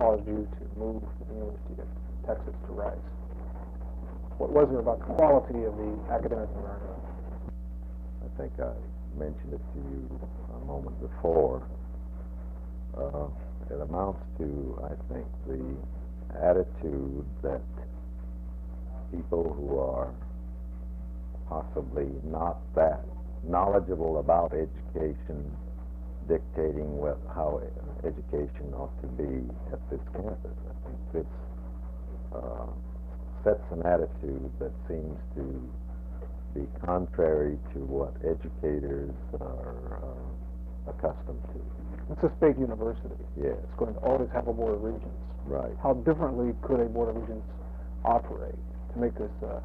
caused you to move to the University of Texas to Rice? What was it about the quality of the academic environment? I think I mentioned it to you a moment before. It amounts to, I think, the attitude that people who are possibly not that knowledgeable about education dictating how education ought to be at this campus. I think this sets an attitude that seems to be contrary to what educators are accustomed to. It's a state university. Yes. It's going to always have a Board of Regents. Right. How differently could a Board of Regents operate to make this a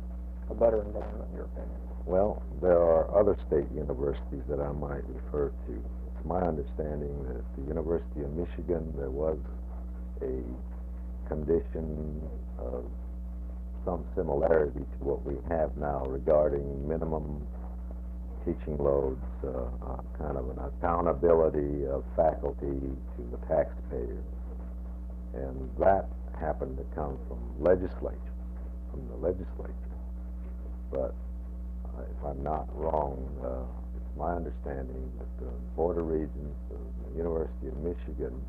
better environment, in your opinion? Well, there are other state universities that I might refer to. It's my understanding that at the University of Michigan there was a condition of some similarity to what we have now regarding minimum teaching loads, kind of an accountability of faculty to the taxpayer. And that happened to come from the legislature. But if I'm not wrong, it's my understanding that the Board of Regents of the University of Michigan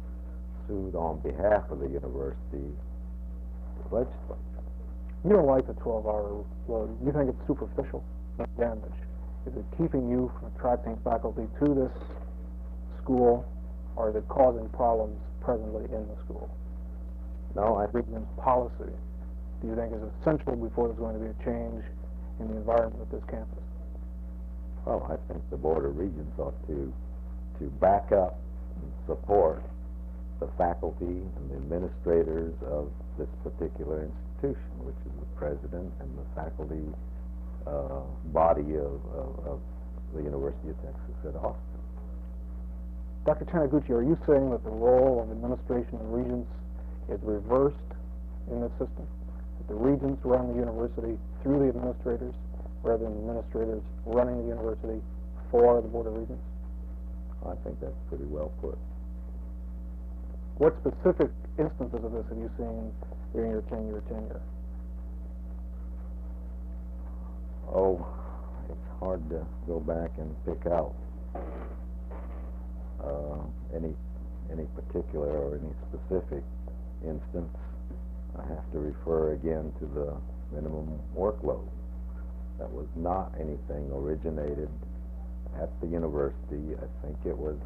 sued on behalf of the university legislature. You don't like the 12-hour load. You think it's superficial, not damage. Is it keeping you from attracting faculty to this school, or is it causing problems presently in the school? No, Regents' policy, do you think is essential before there's going to be a change in the environment at this campus? Well, I think the Board of Regents ought to back up and support the faculty and the administrators of this particular institution, which is the president and the faculty body of the University of Texas at Austin. Dr. Taniguchi, are you saying that the role of administration and regents is reversed in this system? That the regents run the university through the administrators, rather than administrators running the university for the Board of Regents? I think that's pretty well put. What specific instances of this have you seen during your tenure? Oh, it's hard to go back and pick out any particular or any specific instance. I have to refer again to the minimum workload. That was not anything originated at the university. I think it was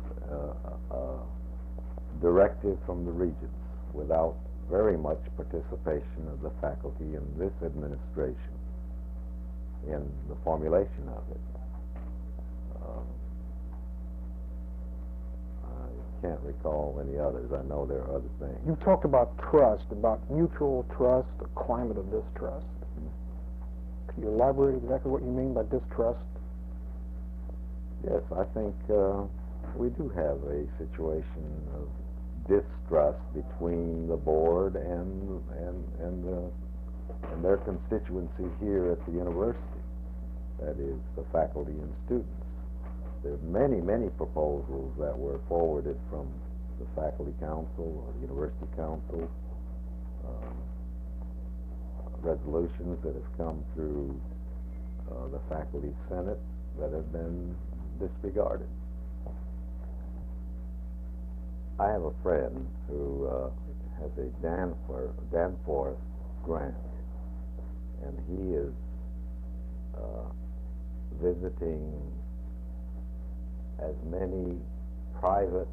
a directive from the regents without very much participation of the faculty in this administration in the formulation of it. I can't recall any others. I know there are other things. You talked about trust, about mutual trust, a climate of distrust. Could you elaborate exactly what you mean by distrust? Yes, I think we do have a situation of distrust between the board and their constituency here at the university. That is, the faculty and students. There are many proposals that were forwarded from the faculty council or the university council, resolutions that have come through the faculty senate that have been disregarded. I have a friend who has a Danforth grant, and he is visiting as many private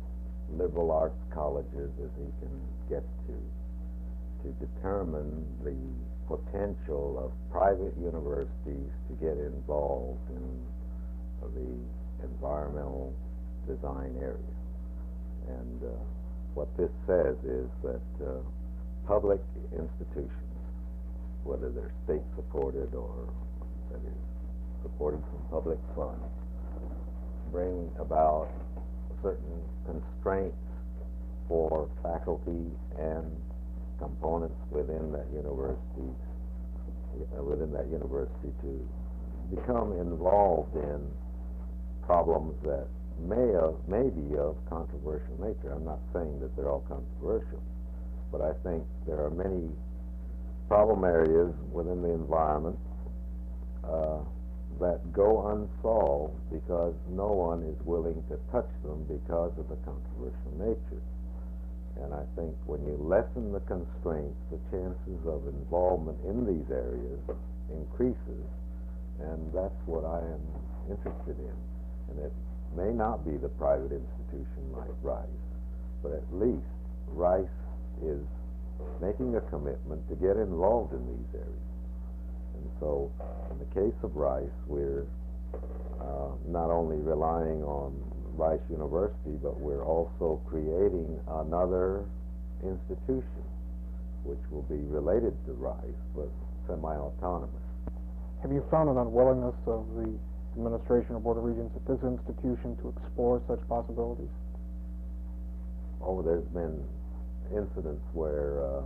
liberal arts colleges as he can get to determine the potential of private universities to get involved in the environmental design area. And what this says is that public institutions, whether they're state supported or that is supported from public funds, bring about certain constraints for faculty and components within that university to become involved in problems that may be of controversial nature. I'm not saying that they're all controversial, But I think there are many problem areas within the environment that go unsolved because no one is willing to touch them because of the controversial nature. And I think when you lessen the constraints, the chances of involvement in these areas increases, and that's what I am interested in. And it may not be the private institution like Rice, but at least Rice is making a commitment to get involved in these areas. And so, in the case of Rice, we're not only relying on Rice University, but we're also creating another institution which will be related to Rice, but semi-autonomous. Have you found an unwillingness of the administration or Board of Regents at this institution to explore such possibilities? Oh, there's been incidents where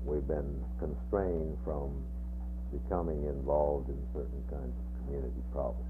we've been constrained from becoming involved in certain kinds of community problems.